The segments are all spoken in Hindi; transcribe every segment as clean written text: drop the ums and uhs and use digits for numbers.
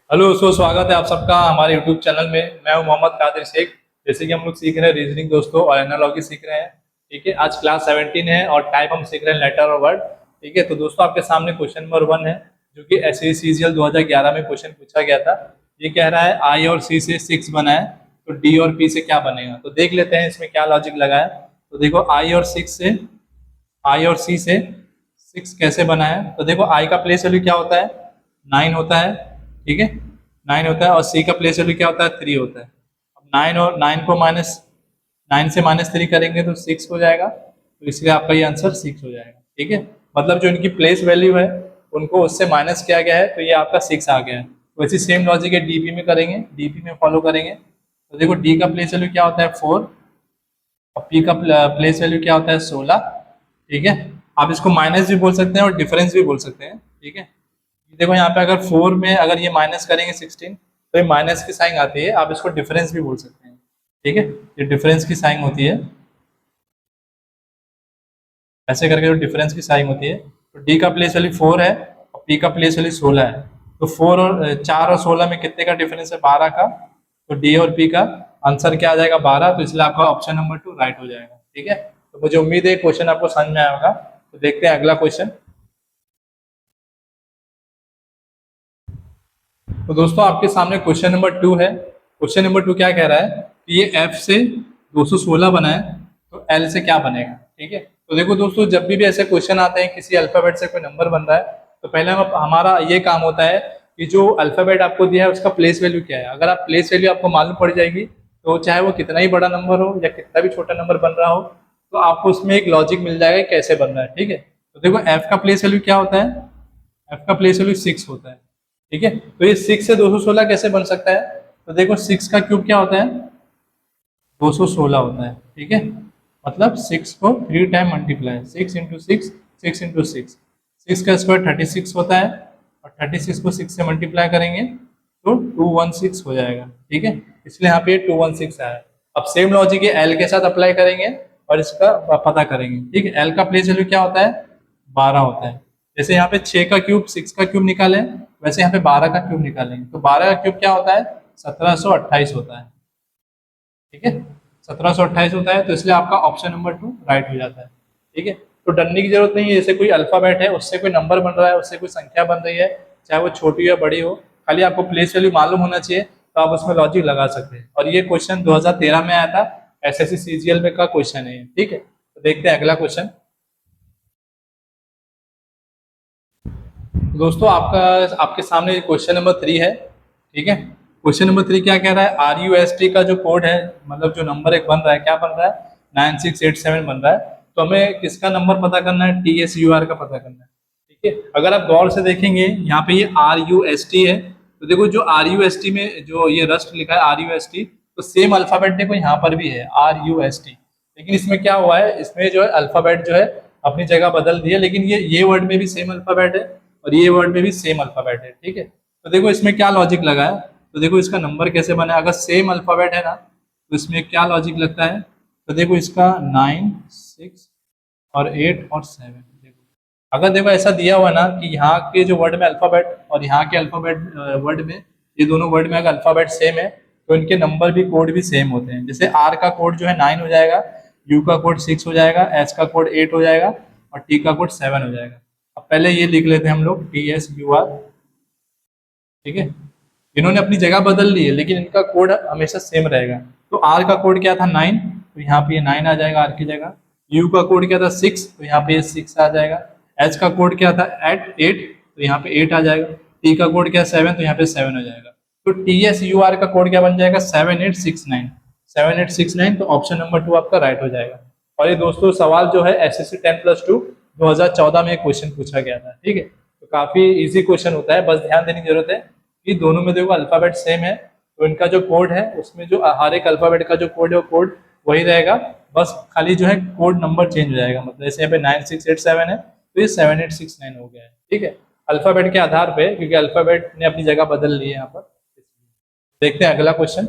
हेलो स्वागत है आप सबका हमारे यूट्यूब चैनल में। मैं हूं मोहम्मद कादिर शेख। जैसे कि हम लोग सीख रहे हैं रीजनिंग दोस्तों और एनालॉजी सीख रहे हैं। ठीक है, आज क्लास 17 है और टाइप हम सीख रहे हैं लेटर और वर्ड। ठीक है, तो दोस्तों आपके सामने क्वेश्चन नंबर 1 है जो कि एसएससीजीएल 2011 में क्वेश्चन पूछा गया था। ये कह रहा है आई और सी से 6 बना है, तो डी और पी से क्या बनेगा। तो देख लेते हैं इसमें क्या लॉजिक लगा है। तो देखो आई और सी से 6 कैसे बना है। तो देखो आई का प्लेस वैल्यू क्या होता है, 9 होता है। ठीक है, 9 होता है और सी का प्लेस वैल्यू क्या होता है, 3 होता है। अब 9 और 9 को नाइन से -3 करेंगे तो 6 हो जाएगा, तो इसलिए आपका ये आंसर 6 हो जाएगा। ठीक है, मतलब जो इनकी प्लेस वैल्यू है उनको उससे माइनस किया गया है, तो ये आपका 6 आ गया है। वैसे सेम लॉजिक है डीपी में करेंगे, डीपी में फॉलो करेंगे। तो देखो डी का प्लेस वैल्यू क्या होता है 4 और पी का प्लेस वैल्यू क्या होता है 16। ठीक है, आप इसको माइनस भी बोल सकते हैं और डिफरेंस भी बोल सकते हैं। ठीक है, ये देखो यहाँ पे अगर 4 में अगर ये माइनस करेंगे 16 तो ये माइनस की साइन आती है, आप इसको डिफरेंस भी बोल सकते हैं। ठीक है, ये डिफरेंस की साइन होती है, ऐसे करके जो डिफरेंस की साइन होती है। तो डी का प्लेस वैल्यू 4 है और पी का प्लेस वैल्यू 16 है। तो 4 और 16 में कितने का डिफरेंस है, 12 का। तो डी और पी का आंसर क्या आ जाएगा, 12। तो इसलिए आपका ऑप्शन नंबर 2 राइट हो जाएगा। ठीक है, तो मुझे उम्मीद है क्वेश्चन आपको समझ में आया होगा। तो देखते हैं अगला क्वेश्चन। तो दोस्तों आपके सामने क्वेश्चन नंबर 2 है। क्वेश्चन नंबर 2 क्या कह रहा है कि ये एफ से 216 बना है, तो एल से क्या बनेगा। ठीक है, तो देखो दोस्तों जब भी ऐसे क्वेश्चन आते हैं किसी अल्फाबेट से कोई नंबर बन रहा है, तो पहले हमारा ये काम होता है कि जो अल्फाबेट आपको दिया है उसका प्लेस वैल्यू क्या है। अगर आप प्लेस वैल्यू आपको मालूम पड़ जाएगी तो चाहे वो कितना ही बड़ा नंबर हो या कितना भी छोटा नंबर बन रहा हो, तो आपको उसमें एक लॉजिक मिल जाएगा कि कैसे बन रहा है। ठीक है, तो देखो एफ का प्लेस वैल्यू क्या होता है, एफ का प्लेस वैल्यू 6 होता है। ठीक है, तो ये 6 से 216 कैसे बन सकता है। तो देखो 6 का क्यूब क्या होता है, 216 होता है। ठीक है, मतलब 6 को 3 टाइम मल्टीप्लाई, 6 इंटू 6, 6 इंटू 6, 6 का स्क्वायर 36 होता है और 36 को 6 से मल्टीप्लाई करेंगे तो 216 हो जाएगा। ठीक है, इसलिए यहाँ पे 216 आया। अब सेम लॉजिक है एल के साथ अप्लाई करेंगे और इसका पता करेंगे। ठीक है, एल का प्लेस वैल्यू क्या होता है, 12 होता है। जैसे यहाँ पे 6 का क्यूब 6 का क्यूब निकालें, वैसे यहाँ पे 12 का क्यूब निकालेंगे। तो 12 का क्यूब क्या होता है, 1728 होता है। ठीक है, 1728 होता है, तो इसलिए आपका ऑप्शन नंबर 2 राइट हो जाता है। ठीक है, तो डरने की जरूरत नहीं है। जैसे कोई अल्फाबेट है उससे कोई नंबर बन रहा है, उससे कोई संख्या बन रही है, चाहे वो छोटी हो या बड़ी हो, खाली आपको प्लेस वैल्यू मालूम होना चाहिए, तो आप उसमें लॉजिक लगा सकते हैं। और ये क्वेश्चन 2013 में आया था, एसएससी सीजीएल में का क्वेश्चन है। ठीक है, तो देखते हैं अगला क्वेश्चन। दोस्तों आपके सामने क्वेश्चन नंबर 3 है। ठीक है, क्वेश्चन नंबर 3 क्या कह रहा है, RUST का जो कोड है, मतलब जो नंबर एक बन रहा है, क्या बन रहा है, 9687 बन रहा है। तो हमें किसका नंबर पता करना है, TSUR का पता करना है। ठीक है, अगर आप गौर से देखेंगे यहाँ पे ये RUST है, तो देखो जो RUST में जो ये रस्ट लिखा है RUST, तो सेम अल्फाबेट देखो यहाँ पर भी है RUST। लेकिन इसमें क्या हुआ है, इसमें जो है अल्फाबेट जो है अपनी जगह बदल दी है, लेकिन ये वर्ड में भी सेम अल्फाबेट है और ये वर्ड में भी सेम अल्फाबेट है। ठीक है, तो देखो इसमें क्या लॉजिक लगा है। तो देखो इसका नंबर कैसे बना है, अगर सेम अल्फाबेट है ना तो इसमें क्या लॉजिक लगता है। तो देखो इसका 9, 6 और 8 और 7। देखो अगर देखो ऐसा दिया हुआ ना कि यहाँ के जो वर्ड में अल्फाबेट और यहाँ के अल्फाबेट वर्ड में, ये दोनों वर्ड में अगर अल्फाबेट सेम है तो इनके नंबर भी कोड भी सेम होते हैं। जैसे आर का कोड जो है 9 हो जाएगा, यू का कोड 6 हो जाएगा, एच का कोड 8 हो जाएगा और टी का कोड 7 हो जाएगा। अब पहले ये लिख लेते हैं हम लोग TSUR। ठीक है, इन्होंने अपनी जगह बदल ली है लेकिन इनका कोड हमेशा सेम रहेगा। तो आर का कोड क्या था 9, तो यहाँ पे ये 9 आ जाएगा आर की जगह। यू का कोड क्या था 6, तो यहाँ पे ये 6 आ जाएगा। एच का कोड क्या था 8, तो यहाँ पे 8 आ जाएगा। टी का कोड क्या 7, तो यहाँ पे 7 हो जाएगा। तो TSUR का कोड क्या बन जाएगा 7869, 7869। तो ऑप्शन नंबर 2 आपका राइट हो जाएगा। और ये दोस्तों सवाल जो है SSC 10+2 2014 में क्वेश्चन पूछा गया था। ठीक है, तो काफी इजी क्वेश्चन होता है, बस ध्यान देने की जरूरत है कि दोनों में देखो अल्फाबेट सेम है, तो इनका जो कोड है उसमें जो हर एक अल्फाबेट का जो कोड है वो कोड वही रहेगा, बस खाली जो है कोड नंबर चेंज हो जाएगा। मतलब जैसे यहाँ पे 9687 है तो ये 7869 हो गया है। ठीक है, अल्फाबेट के आधार पे, क्योंकि अल्फाबेट ने अपनी जगह बदल ली है यहाँ पर। देखते हैं अगला क्वेश्चन।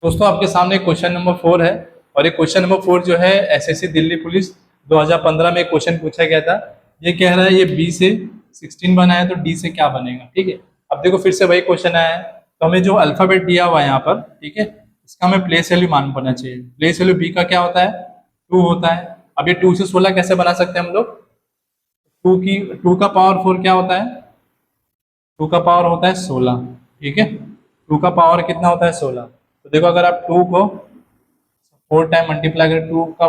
दोस्तों आपके सामने क्वेश्चन नंबर 4 है और ये क्वेश्चन नंबर 4 जो है SSC दिल्ली पुलिस 2015 में क्वेश्चन पूछा गया था। ये कह रहा है ये बी से 16 बना है तो डी से क्या बनेगा, ठीक है। अब देखो फिर से वही क्वेश्चन आया है, तो हमें जो अल्फाबेट दिया हुआ है यहाँ पर, ठीक है, इसका हमें प्लेस वैल्यू मालूम पड़ना चाहिए। प्लेस वैल्यू बी का क्या होता है, 2 होता है। अब ये 2 से 16 कैसे बना सकते हैं हम लोग, 2 का पावर 4 क्या होता है, 2 का पावर होता है 16, ठीक है। 2 का पावर कितना होता है 16, तो देखो अगर आप 2 को 4 टाइम मल्टीप्लाई करें, 2 का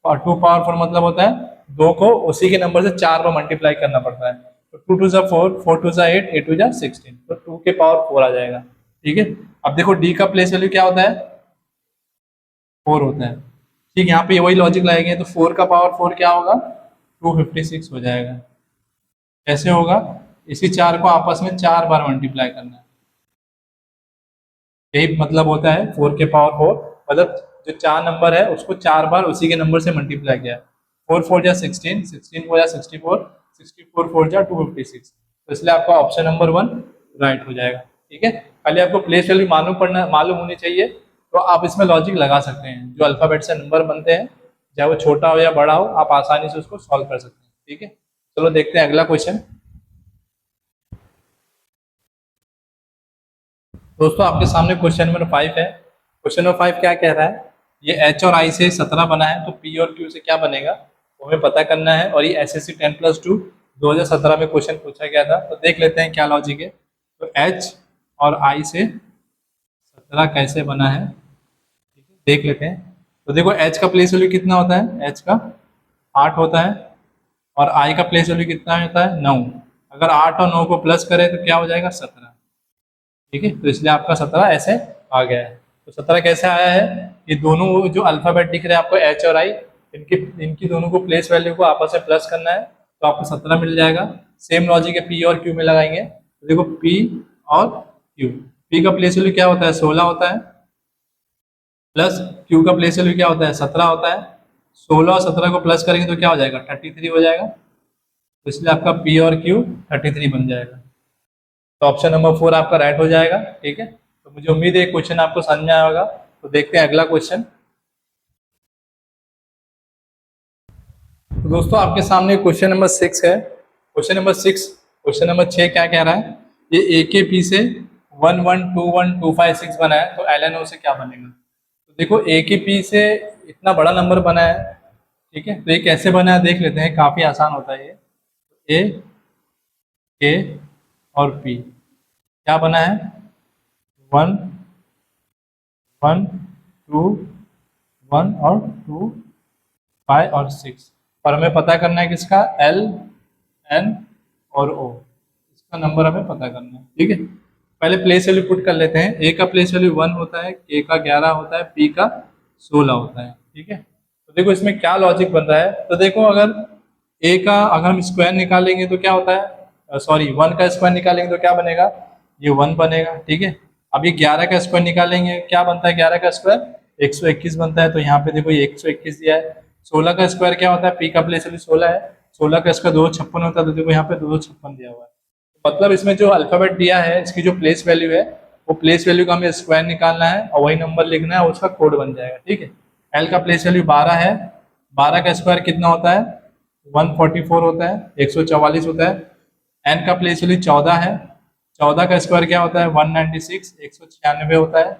2 पावर 4 मतलब होता है 2 को उसी के नंबर से 4 बार मल्टीप्लाई करना पड़ता है। तो 2 टू 4, 4 टू 8, 8 टू 16, तो 2 के पावर 4 आ जाएगा, ठीक है। अब देखो डी का प्लेस वैल्यू क्या होता है, 4 होता है, ठीक। यहाँ पे वही लॉजिक लगाएंगे तो 4 का पावर 4 क्या होगा, 256 हो जाएगा। कैसे होगा, इसी 4 को आपस में 4 बार मल्टीप्लाई करना है, यही मतलब होता है 4 के पावर 4, मतलब जो 4 नंबर है उसको 4 बार उसी के नंबर से मल्टीप्लाई किया है। 4 4 जा 16, 16 4 जा 64, 64 4 जा 256, तो इसलिए आपका ऑप्शन नंबर 1 राइट हो जाएगा, ठीक है। खाली आपको प्लेस वैल्यू मालूम होनी चाहिए, तो आप इसमें लॉजिक लगा सकते हैं। जो अल्फाबेट से नंबर बनते हैं, चाहे वो छोटा हो या बड़ा हो, आप आसानी से उसको सॉल्व कर सकते हैं, ठीक है। चलो देखते हैं अगला क्वेश्चन। दोस्तों आपके सामने क्वेश्चन नंबर 5 है। क्वेश्चन नंबर 5 क्या कह रहा है, ये एच और आई से 17 बना है, तो पी और क्यू से क्या बनेगा वो हमें पता करना है। और ये एसएससी 10+2 2017 में क्वेश्चन पूछा गया था, तो देख लेते हैं क्या लॉजिक है। तो एच और आई से 17 कैसे बना है, ठीक है, देख लेते हैं। तो देखो एच का प्लेस वैल्यू कितना होता है, एच का 8 होता है, और आई का प्लेस वैल्यू कितना होता है 9। अगर 8 और 9 को प्लस करें तो क्या हो जाएगा 17, ठीक है। तो इसलिए आपका 17 ऐसे आ गया है। तो 17 कैसे आया है, ये दोनों जो अल्फाबेट दिख रहे हैं आपको एच और आई, इनकी इनकी दोनों को प्लेस वैल्यू को आपस में प्लस करना है, तो आपको 17 मिल जाएगा। सेम लॉजिक है पी और क्यू में लगाएंगे, तो देखो पी और क्यू, पी का प्लेस वैल्यू क्या होता है 16 होता है, प्लस क्यू का प्लेस वैल्यू क्या होता है 17 होता है। 16 और 17 को प्लस करेंगे तो क्या हो जाएगा 33 हो जाएगा, तो इसलिए आपका पी और क्यू 33 बन जाएगा। तो ऑप्शन नंबर 4 आपका राइट हो जाएगा, ठीक है। तो मुझे उम्मीद है क्वेश्चन आपको समझ में आया होगा। तो देखते हैं अगला क्वेश्चन। तो दोस्तों आपके सामने क्वेश्चन नंबर 6 है। क्वेश्चन नंबर 6 क्या कह रहा है, ये ए के पी से 1 1 2 1 2 5 6 बना है, तो एल एन ओ से क्या बनेगा। तो देखो ए के पी से इतना बड़ा नंबर बना है, ठीक है, तो ये कैसे बना है देख लेते हैं, काफी आसान होता है ये। ए के और पी क्या बना है 1 1 2 1 और 2 5 और 6, और हमें पता करना है किसका एल एन और ओ, इसका नंबर हमें पता करना है, ठीक है। पहले प्लेस वैल्यू पुट कर लेते हैं। ए का प्लेस वैल्यू 1 होता है, के का 11 होता है, पी का 16 होता है, ठीक है। तो देखो इसमें क्या लॉजिक बन रहा है, तो देखो अगर ए का अगर हम स्क्वायर निकालेंगे तो क्या होता है, सॉरी 1 का स्क्वायर निकालेंगे तो क्या बनेगा, ये 1 बनेगा, ठीक है। अब ये 11 का स्क्वायर निकालेंगे, क्या बनता है 11 का स्क्वायर 121 बनता है, तो यहाँ पे देखो ये 121 दिया है। 16 का स्क्वायर क्या होता है, पी का प्लेस वैल्यू 16 है, 16 का स्क्वायर 256 होता है, तो देखो यहाँ पे 256 दिया हुआ है। मतलब इसमें जो अल्फाबेट दिया है इसकी जो प्लेस वैल्यू है, वो प्लेस वैल्यू का हमें स्क्वायर निकालना है और वही नंबर लिखना है, उसका कोड बन जाएगा, ठीक है। एल का प्लेस वैल्यू 12 है, 12 का स्क्वायर कितना होता है 144 होता है, 144 होता है। एन का प्लेस वैल्यू 14 है, 14 का स्क्वायर क्या होता है 196, 196 होता है।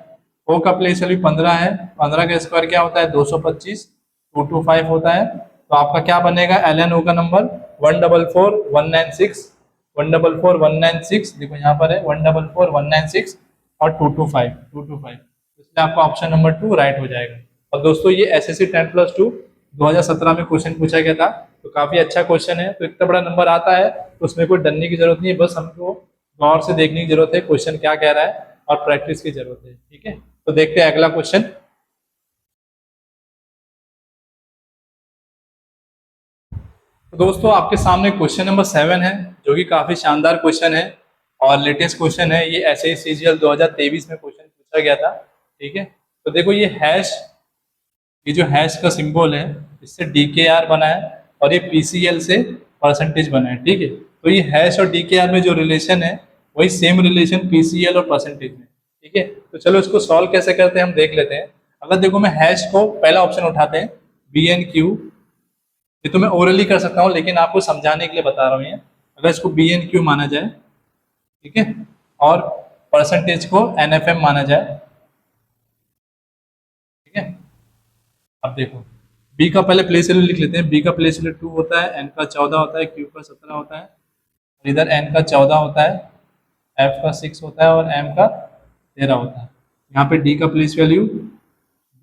ओ का प्लेस वैल्यू 15 है, 15 का स्क्वायर क्या होता है 225, 225 होता है। तो आपका क्या बनेगा एल एन ओ का नंबर 144196, 144196, देखो यहाँ पर है 144196 और 225, इसलिए आपका ऑप्शन नंबर 2 राइट हो जाएगा। और दोस्तों ये एसएससी 10+2 2017 में क्वेश्चन पूछा गया था, तो काफी अच्छा क्वेश्चन है। तो इतना बड़ा नंबर आता है तो उसमें कोई डरने की जरूरत नहीं है, बस हमको गौर से देखने की जरूरत है क्वेश्चन क्या कह रहा है, और प्रैक्टिस की जरूरत है, ठीक है। तो देखते हैं अगला क्वेश्चन। तो दोस्तों आपके सामने क्वेश्चन नंबर 7 है, जो कि काफी शानदार क्वेश्चन है और लेटेस्ट क्वेश्चन है। ये एसएससी सीजीएल 2023 में क्वेश्चन पूछा गया था, ठीक है। तो देखो ये हैश, ये जो हैश का सिंबल है इससे डीकेआर बना है, और ये पीसीएल से परसेंटेज बना है, ठीक है। तो ये हैश और डीकेआर में जो रिलेशन है वही सेम रिलेशन पीसीएल और परसेंटेज में, ठीक है। तो चलो इसको सॉल्व कैसे करते हैं हम देख लेते हैं। अगर देखो मैं हैश को पहला ऑप्शन उठाते हैं BNQ, ये तो मैं ओरली कर सकता हूँ लेकिन आपको समझाने के लिए बता रहा हूँ ये। अगर इसको बी एन क्यू माना जाए, ठीक है, और परसेंटेज को एन एफ एम माना जाए, ठीक है। अब देखो बी का पहले प्लेस वैल्यू लिख लेते हैं। बी का प्लेस वैल्यू 2 होता है, एन का 14 होता है, क्यू का 17 होता है, और इधर एन का 14 होता है, एफ का 6 होता है और एम का 13 होता है। यहाँ पे डी का प्लेस वैल्यू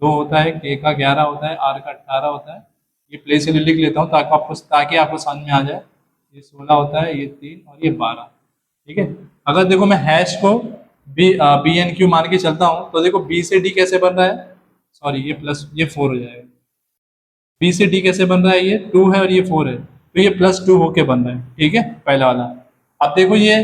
2 होता है, के का 11 होता है, आर का 18 होता है। ये प्लेस वैल्यू लिख लेता हूँ ताकि आपको समझ में आ जाए। ये 16 होता है, ये 3 और ये 12, ठीक है। अगर देखो मैं हैश को बी एन क्यू मान के चलता हूँ तो देखो बी से डी कैसे बन रहा है, सॉरी ये प्लस ये 4 हो जाएगा। बी से डी कैसे बन रहा है, ये 2 है और ये 4 है, तो ये +2 होके बन रहा है, ठीक है, पहला वाला। अब देखो ये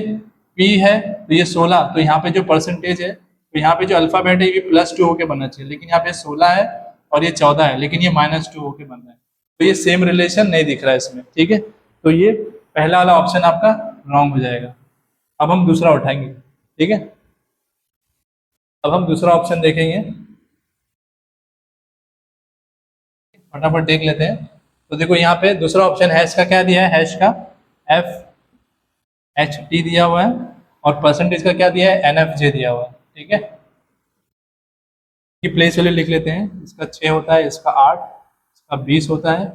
पी है तो ये 16, तो यहाँ पे जो परसेंटेज है, तो यहाँ पे जो अल्फाबेट है ये +2 होके बनना चाहिए, लेकिन यहाँ पे 16 है और ये 14 है, लेकिन ये -2 होके बन रहा है, तो ये सेम रिलेशन नहीं दिख रहा है इसमें, ठीक है। तो ये पहला वाला ऑप्शन आपका रॉन्ग हो जाएगा। अब हम दूसरा उठाएंगे, ठीक है। अब हम दूसरा ऑप्शन देखेंगे, फटाफट देख लेते हैं। तो देखो यहाँ पे दूसरा ऑप्शन हैश का क्या दिया है, हैश का FHT दिया हुआ है और परसेंटेज का क्या दिया है, NFJ दिया हुआ है, ठीक है। ये प्लेस वैल्यू लिख लेते हैं। इसका 6 होता है, इसका 8, इसका 20 होता है,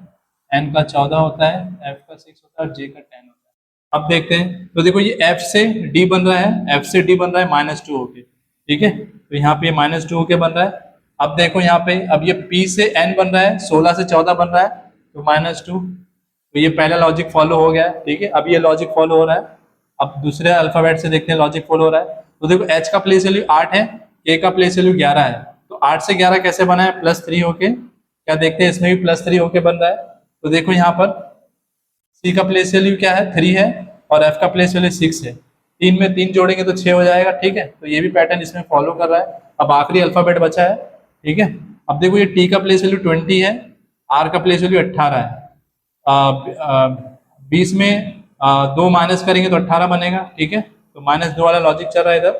N का 14 होता है, F का 6 होता है और J का 10 होता है। अब देखते हैं, तो देखो ये F से D बन रहा है, F से D बन रहा है -2 होके, ठीक है। तो यहाँ पे -2 होके बन रहा है। अब देखो यहाँ पे, अब ये P से N बन रहा है, 16 से 14 बन रहा है, तो -2, तो ये पहला लॉजिक फॉलो हो गया है, ठीक है। अब ये लॉजिक फॉलो हो रहा है। अब दूसरे अल्फाबेट से देखते हैं लॉजिक फॉलो हो रहा है। तो देखो H का प्लेस वैल्यू 8 है, K का प्लेस वैल्यू 11 है, तो 8 से 11 कैसे बना है, +3 होके। क्या देखते हैं, इसमें भी +3 होके बन रहा है। तो देखो यहाँ पर C का प्लेस वैल्यू क्या है, 3 है, और F का प्लेस वैल्यू 6 है। 3 में 3 जोड़ेंगे तो 6 हो जाएगा, ठीक है। तो ये भी पैटर्न इसमें फॉलो कर रहा है। अब आखिरी अल्फाबेट बचा है, ठीक है। अब देखो ये T का प्लेस वैल्यू 20 है, R का प्लेस वैल्यू 18 है। 20 में 2 माइनस करेंगे तो 18 बनेगा, ठीक है। तो -2 वाला लॉजिक चल रहा है इधर,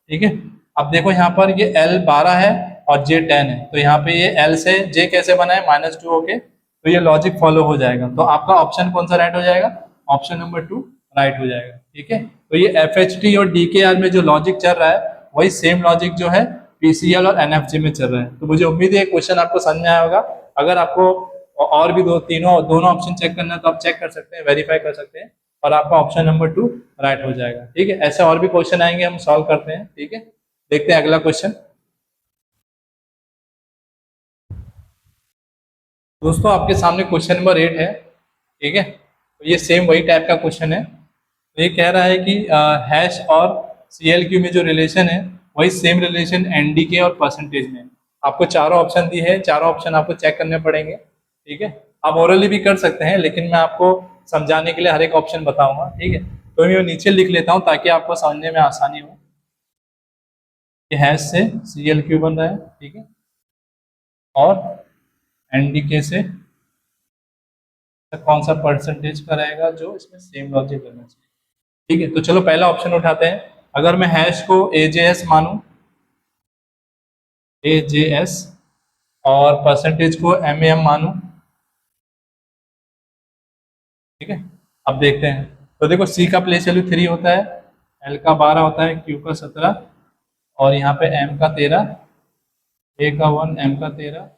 ठीक है। अब देखो यहाँ पर ये L 12 है और J 10 है, तो यहाँ पे ये L से J कैसे बना है, -2 होके, तो ये लॉजिक फॉलो हो जाएगा। तो आपका ऑप्शन कौन सा राइट हो जाएगा, ऑप्शन नंबर 2 राइट हो जाएगा, ठीक है। तो ये FHT और DKR में जो लॉजिक चल रहा है वही सेम लॉजिक जो है PCL और NFJ में चल रहा है। तो मुझे उम्मीद है क्वेश्चन आपको समझ में आया होगा। अगर आपको और भी दोनों ऑप्शन चेक करना है तो आप चेक कर सकते हैं, वेरीफाई कर सकते हैं, और आपका ऑप्शन नंबर 2 राइट हो जाएगा, ठीक है। ऐसे और भी क्वेश्चन आएंगे, हम सॉल्व करते हैं, ठीक है। देखते हैं अगला क्वेश्चन। दोस्तों आपके सामने क्वेश्चन नंबर 8 है, ठीक है। तो ये सेम वही टाइप का क्वेश्चन है। तो ये कह रहा है कि हैश और CLQ में जो रिलेशन है वही सेम रिलेशन NDK और परसेंटेज में। आपको चारों ऑप्शन दी है, चारों ऑप्शन आपको चेक करने पड़ेंगे, ठीक है। आप ओरली भी कर सकते हैं, लेकिन मैं आपको समझाने के लिए हर एक ऑप्शन बताऊंगा, ठीक है। तो मैं नीचे लिख लेता हूँ ताकि आपको समझने में आसानी हो। ये हैश से CLQ बन रहा है, ठीक है, और NDK से कौन सा परसेंटेज का रहेगा जो इसमें सेम लॉजिक करना चाहिए, ठीक है। तो चलो पहला ऑप्शन उठाते हैं। अगर मैं हैश को AJS मानूं, AJS, और परसेंटेज को MAM मानूं, ठीक है। अब देखते हैं। तो देखो C का प्लेस वैल्यू 3 होता है, L का 12 होता है, Q का 17, और यहाँ पे M का 13, A का 1, M का 13,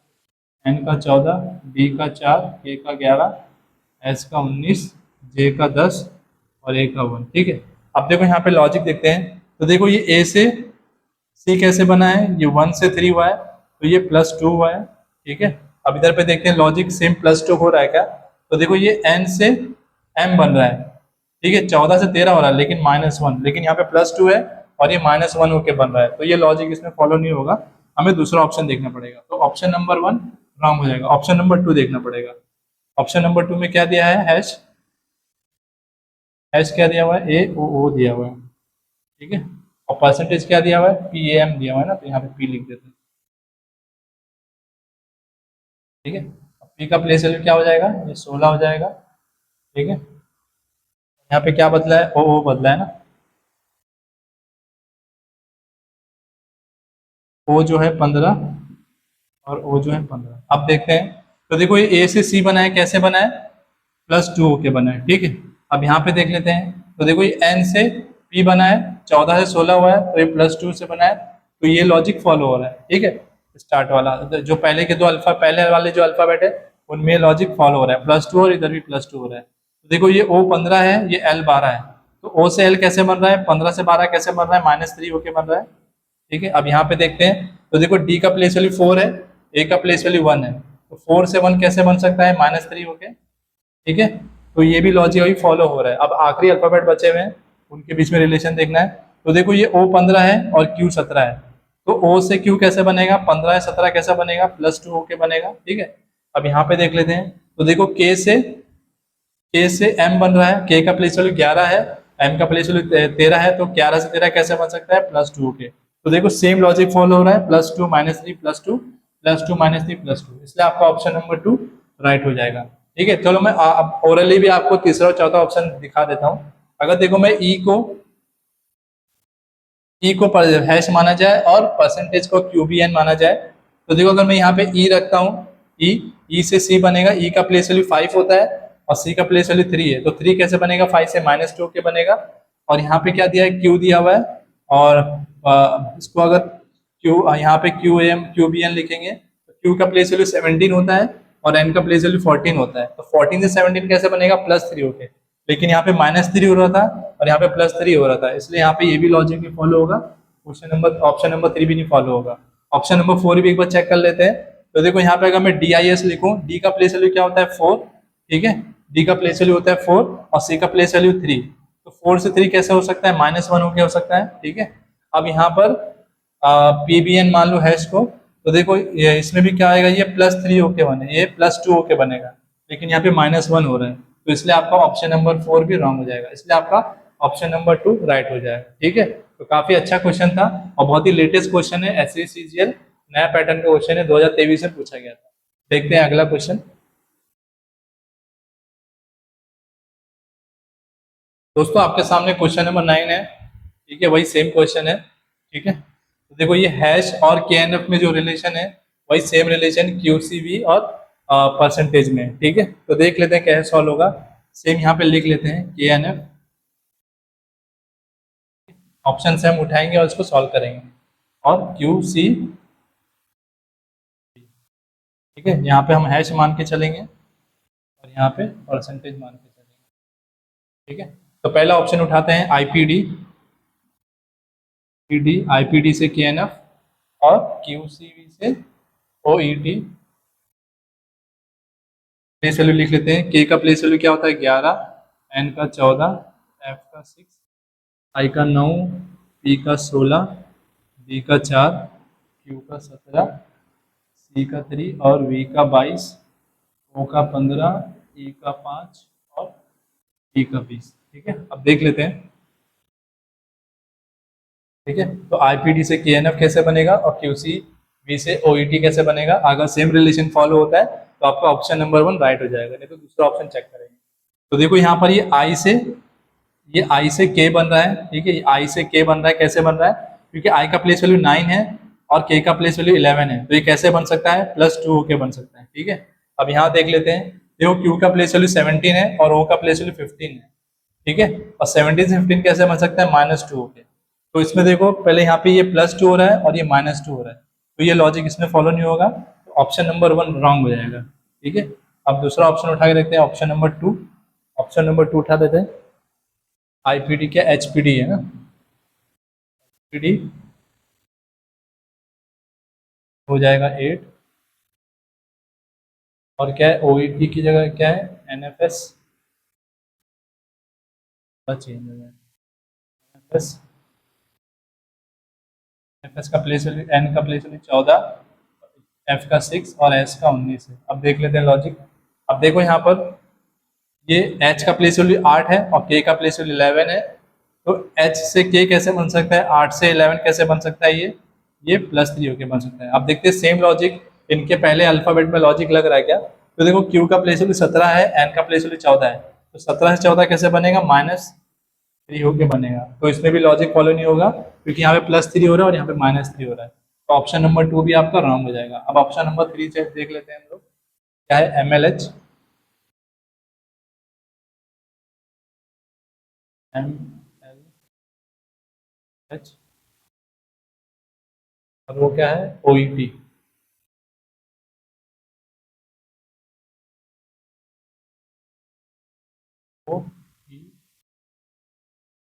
N का 14, D का 4, K का 11, S का 19, J का 10 और A का 1, ठीक है। अब देखो यहाँ पे लॉजिक देखते हैं। तो देखो ये A से C कैसे बना है, ये 1 से 3 हुआ है, तो ये +2 हुआ है, ठीक है। अब इधर पे देखते हैं लॉजिक सेम +2 हो रहा है क्या। तो देखो ये N से M बन रहा है, ठीक है, 14 से 13 हो रहा है, लेकिन -1, लेकिन यहाँ पे +2 है और ये -1 होके बन रहा है, तो ये लॉजिक इसमें फॉलो नहीं होगा। हमें दूसरा ऑप्शन देखना पड़ेगा। तो ऑप्शन नंबर 1 रॉन्ग हो जाएगा, ऑप्शन नंबर 2 देखना पड़ेगा। ऑप्शन नंबर 2 में क्या दिया है, हैश, हैश क्या दिया हुआ है, AOO दिया हुआ है, ठीक है, और परसेंटेज क्या दिया हुआ है, PAM दिया हुआ है ना, तो यहाँ पे P लिख देते हैं, ठीक है। अब P का प्लेस वैल्यू क्या हो जाएगा, ये 16 हो जाएगा, ठीक है। यहाँ पे क्या बदला है, OO बदला है ना, O जो है 15 और O जो है 15। अब देखते हैं। तो देखो ये A से C बना है, कैसे बना है, +2 होके बना है, ठीक है। अब यहाँ पे देख लेते हैं, तो देखो ये n से p बना है, 14 से 16 हुआ है, तो ये +2 से बना है, तो ये लॉजिक फॉलो हो रहा है। ठीक है, स्टार्ट वाला जो पहले के दो अल्फा, पहले वाले जो अल्फाबेट है उनमें लॉजिक फॉलो हो रहा है, +2 और इधर भी +2 हो रहा है। तो देखो ये O15 है, ये L12 है, तो O से L कैसे बन रहा है, 15 से 12 कैसे बन रहा है, -3 होके बन रहा है। ठीक है, अब यहाँ पे देखते हैं, तो देखो D का प्लेस वैल्यू 4 है, A का प्लेस वैल्यू 1 है, तो 4 से 1 कैसे बन सकता है, -3 होके। ठीक है, तो ये भी लॉजिक अभी फॉलो हो रहा है। अब आखिरी अल्फाबेट बचे हुए हैं, उनके बीच में रिलेशन देखना है। तो देखो ये O15 है और Q17 है, तो O से Q कैसे बनेगा, 15 या 17 कैसा बनेगा, +2 होके बनेगा। ठीक है, अब यहाँ पे देख लेते हैं, तो देखो K से M बन रहा है, K का प्लेस वैल्यू 11 है, M का प्लेस वैल्यू 13 है, तो 11 से 13 कैसे बन सकता है, +2 होके। तो देखो सेम लॉजिक फॉलो हो रहा है, +2 -3 +2 +2 -3 +2, इसलिए आपका ऑप्शन नंबर 2 राइट हो जाएगा। ठीक है, चलो मैं अब ओरली भी आपको तीसरा और चौथा ऑप्शन दिखा देता हूँ। अगर देखो मैं ई को हैश माना जाए और परसेंटेज को QBN माना जाए, तो देखो अगर मैं यहाँ पे ई रखता हूँ, ई से सी बनेगा, ई का प्लेस वैल्यू 5 होता है और सी का प्लेस वैल्यू 3 है, तो 3 कैसे बनेगा, 5 से -2 के बनेगा। और यहाँ पे क्या दिया है, क्यू दिया हुआ है, और इसको अगर क्यू, यहाँ पे QBN लिखेंगे, तो क्यू का प्लेस वैल्यू 17 होता है और एन का प्लेस वैल्यू 14 होता है, तो 14 से 17 कैसे बनेगा, +3 होके। लेकिन यहाँ पे -3 हो रहा था और यहाँ पे +3 हो रहा था, इसलिए यहाँ पे ये भी लॉजिक नहीं फॉलो होगा, ऑप्शन नंबर 3 भी नहीं फॉलो होगा। ऑप्शन नंबर 4 भी एक बार चेक कर लेते हैं। तो देखो यहाँ पे अगर मैं DIS लिखूं, डी का प्लेस वैल्यू क्या होता है, 4। ठीक है, डी का प्लेस वैल्यू होता है 4 और सी का प्लेस वैल्यू 3, तो 4 से 3 कैसे हो सकता है, -1 होके हो सकता है। ठीक है, अब यहाँ पर PBN मान लो हैश को, तो देखो ये इसमें भी क्या आएगा, ये +3 होके बने, ये +2 होके बनेगा, लेकिन यहाँ पे -1 हो रहा है, तो इसलिए आपका ऑप्शन नंबर 4 भी रॉन्ग हो जाएगा, इसलिए आपका ऑप्शन नंबर 2 राइट हो जाएगा। ठीक है, तो काफी अच्छा क्वेश्चन था और बहुत ही लेटेस्ट क्वेश्चन है, SCCGL नया पैटर्न का क्वेश्चन है, 2023 में पूछा गया था। देखते हैं अगला क्वेश्चन। दोस्तों आपके सामने क्वेश्चन नंबर 9 है। ठीक है, वही सेम क्वेश्चन है। ठीक है, तो देखो ये हैश और KNF में जो रिलेशन है, वही सेम रिलेशन QCV और परसेंटेज में। ठीक है, तो देख लेते हैं कैसे सॉल्व होगा। सेम यहाँ पे लिख लेते हैं KNF, ऑप्शन से हम उठाएंगे और इसको सॉल्व करेंगे, और QC। ठीक है, यहाँ पे हम हैश मान के चलेंगे और यहाँ पे परसेंटेज मान के चलेंगे। ठीक है, तो पहला ऑप्शन उठाते हैं IPD से KNF और QCV से OET। प्लेस वैल्यू लिख लेते हैं, K का प्लेस वैल्यू क्या होता है, 11, N का 14, F का 6, I का 9, P का 16, D का 4, Q का 17, C का 3 और V का 22, O का 15, E का 5 और T का 20। ठीक है, अब देख लेते हैं। ठीक है, तो IPD से KNF कैसे बनेगा और QCV से OET कैसे बनेगा, अगर सेम रिलेशन फॉलो होता है तो आपका ऑप्शन नंबर 1 राइट हो जाएगा, नहीं तो दूसरा ऑप्शन चेक करेंगे। तो देखो यहाँ पर ये I से K बन रहा है। ठीक है, ये I से K बन रहा है, कैसे बन रहा है, क्योंकि I का प्लेस वैल्यू 9 है और K का प्लेस वैल्यू 11 है, तो ये कैसे बन सकता है, +2 होके बन सकता है। ठीक है, अब यहाँ देख लेते हैं, देखो Q का प्लेस वैल्यू 17 है और O का प्लेस वैल्यू 15 है। ठीक है, और 17 से 15 कैसे बन सकता है, -2 होके। तो इसमें देखो पहले यहाँ पे ये +2 हो रहा है और ये -2 हो रहा है, तो ये लॉजिक इसमें फॉलो नहीं होगा, तो ऑप्शन नंबर 1 रॉन्ग हो जाएगा। ठीक है, अब दूसरा ऑप्शन उठा के देखते हैं, ऑप्शन नंबर 2। ऑप्शन नंबर 2 उठा देते हैं, IPD क्या HPD है ना, PD हो जाएगा 8, और क्या है, OET की जगह क्या है, NFS चेंज हो जाएगा, NFS NFS का प्लेस वैल्यू, N का प्लेस वैल्यू 14, F का 6 और S का 19 है। अब देख लेते हैं लॉजिक। अब देखो यहाँ पर ये H का प्लेस वैल्यू 8 है और K का प्लेस वैल्यू 11 है, तो H से K कैसे बन सकता है, 8 से 11 कैसे बन सकता है, ये +3 होके बन सकता है। अब देखते हैं सेम लॉजिक, इनके पहले अल्फाबेट में लॉजिक लग रहा है क्या, तो देखो Q का प्लेस वैल्यू 17 है, N का प्लेस वैल्यू 14 है, तो 17 से 14 कैसे बनेगा, -3 होके बनेगा, तो इसमें भी लॉजिक फॉलो नहीं होगा, क्योंकि यहाँ पे +3 हो रहा है और यहाँ पे -3 हो रहा है, तो ऑप्शन नंबर 2 भी आपका रॉन्ग हो जाएगा। अब ऑप्शन नंबर 3 से देख लेते हैं हम लोग, क्या है, MLH। एम एल एच, और वो क्या है, ओ ई टी। ओ ई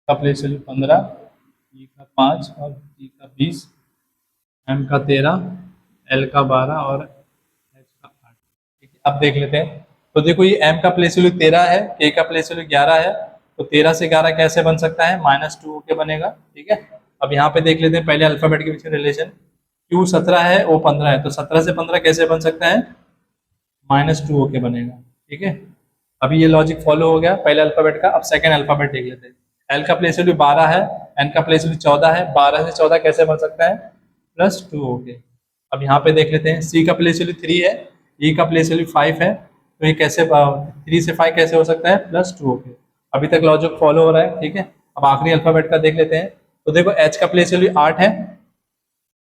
का प्लेस वैल्यू 15, ई का 5 और टी का 20, एम का 13, एल का 12 और एच का 8। ठीक है, अब देख लेते हैं। तो देखो ये एम का प्लेस वैल्यू 13 है, के का प्लेस वैल्यू 11 है, तो 13 से 11 कैसे बन सकता है, -2 होके बनेगा। ठीक है, अब यहाँ पे देख लेते हैं पहले अल्फाबेट के पीछे रिलेशन। क्यू 17 है, ओ 15 है, तो 17 से 15 कैसे बन सकता है, -2 होके बनेगा। ठीक है, अभी ये लॉजिक फॉलो हो गया पहले अल्फाबेट का। अब सेकंड अल्फाबेट देख लेते हैं। एल का प्लेस वैल्यू 12 है, एन का प्लेस वैल्यू 14 है, 12 से 14 कैसे बन सकता है, +2 हो गए। अब यहाँ पे देख लेते हैं, सी का प्लेस वैल्यू 3 है, ई का प्लेस वैल्यू 5 है, तो ये कैसे 3 से 5 कैसे हो सकता है, +2 हो गए। अभी तक लॉजिक फॉलो हो रहा है। ठीक है, अब आखिरी अल्फाबेट का देख लेते हैं। तो देखो एच का प्लेस वैल्यू 8 है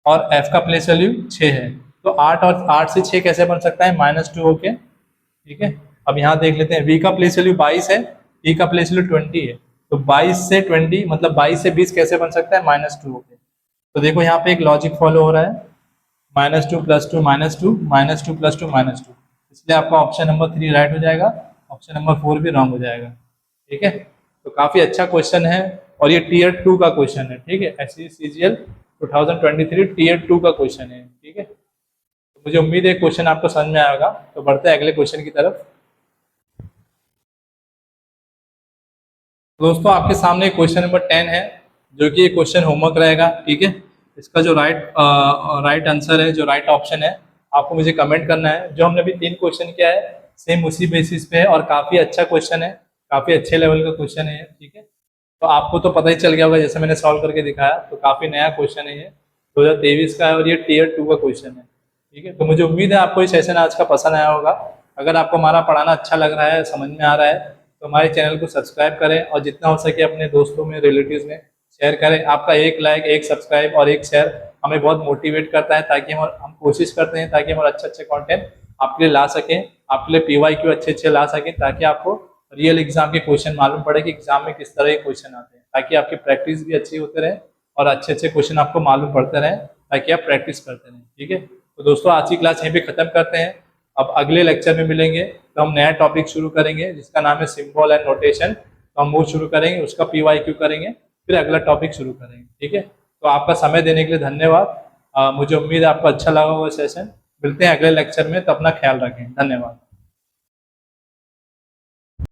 और एफ का प्लेस वैल्यू 6 है, तो 8 और 8 से 6 कैसे बन सकता है, -2 होके। ठीक है, अब यहाँ देख लेते हैं, वी का प्लेस वैल्यू 22 है, ई का प्लेस वैल्यू 20 है, तो 22 से 20 मतलब 22 से 20 कैसे बन सकता है, -2 होके। तो देखो यहाँ पे एक लॉजिक फॉलो हो रहा है, -2 + 2 -2 -2 + 2 -2, इसलिए आपका ऑप्शन नंबर 3 राइट हो जाएगा, ऑप्शन नंबर 4 भी रॉन्ग हो जाएगा। ठीक है, तो काफी अच्छा क्वेश्चन है और ये टीयर 2 का क्वेश्चन है। ठीक है, SECGL 2023 टीयर 2 का क्वेश्चन है। ठीक है, तो मुझे उम्मीद है क्वेश्चन आपको समझ में आएगा। तो बढ़ते हैं अगले क्वेश्चन की तरफ। दोस्तों आपके सामने क्वेश्चन नंबर 10 है, जो कि ये क्वेश्चन होमवर्क रहेगा। ठीक है, इसका जो राइट आंसर है, जो राइट ऑप्शन है, आपको मुझे कमेंट करना है। जो हमने अभी 3 क्वेश्चन किया है सेम उसी बेसिस पे है और काफी अच्छा क्वेश्चन है, काफी अच्छे लेवल का क्वेश्चन है। ठीक है, तो आपको तो पता ही चल गया होगा, जैसे मैंने सॉल्व करके दिखाया, तो काफी नया क्वेश्चन है ये, 2023 का है और ये टीयर 2 का क्वेश्चन है। ठीक है, तो मुझे उम्मीद है आपको ये सेशन आज का पसंद आया होगा। अगर आपको हमारा पढ़ाना अच्छा लग रहा है, समझ में आ रहा है, तो हमारे चैनल को सब्सक्राइब करें और जितना हो सके अपने दोस्तों में, रिलेटिव्स में शेयर करें। आपका एक लाइक, एक सब्सक्राइब और एक शेयर हमें बहुत मोटिवेट करता है, ताकि हम कोशिश करते हैं ताकि हम अच्छे अच्छे कंटेंट आपके लिए ला सकें, आपके लिए PYQ अच्छे अच्छे ला सकें, ताकि आपको रियल एग्जाम के क्वेश्चन मालूम पड़े कि एग्जाम में किस तरह के क्वेश्चन आते हैं, ताकि आपकी प्रैक्टिस भी अच्छी होते रहे और अच्छे अच्छे क्वेश्चन आपको मालूम पड़ते रहें, ताकि आप प्रैक्टिस करते रहें। ठीक है, तो दोस्तों आज की क्लास यहीं पे खत्म करते हैं। अब अगले लेक्चर में मिलेंगे तो हम नया टॉपिक शुरू करेंगे जिसका नाम है सिंबल एंड नोटेशन। तो हम वो शुरू करेंगे, उसका PYQ करेंगे, फिर अगला टॉपिक शुरू करेंगे। ठीक है, तो आपका समय देने के लिए धन्यवाद। मुझे उम्मीद है आपको अच्छा लगा होगा सेशन। मिलते हैं अगले लेक्चर में, तो अपना ख्याल रखें। धन्यवाद।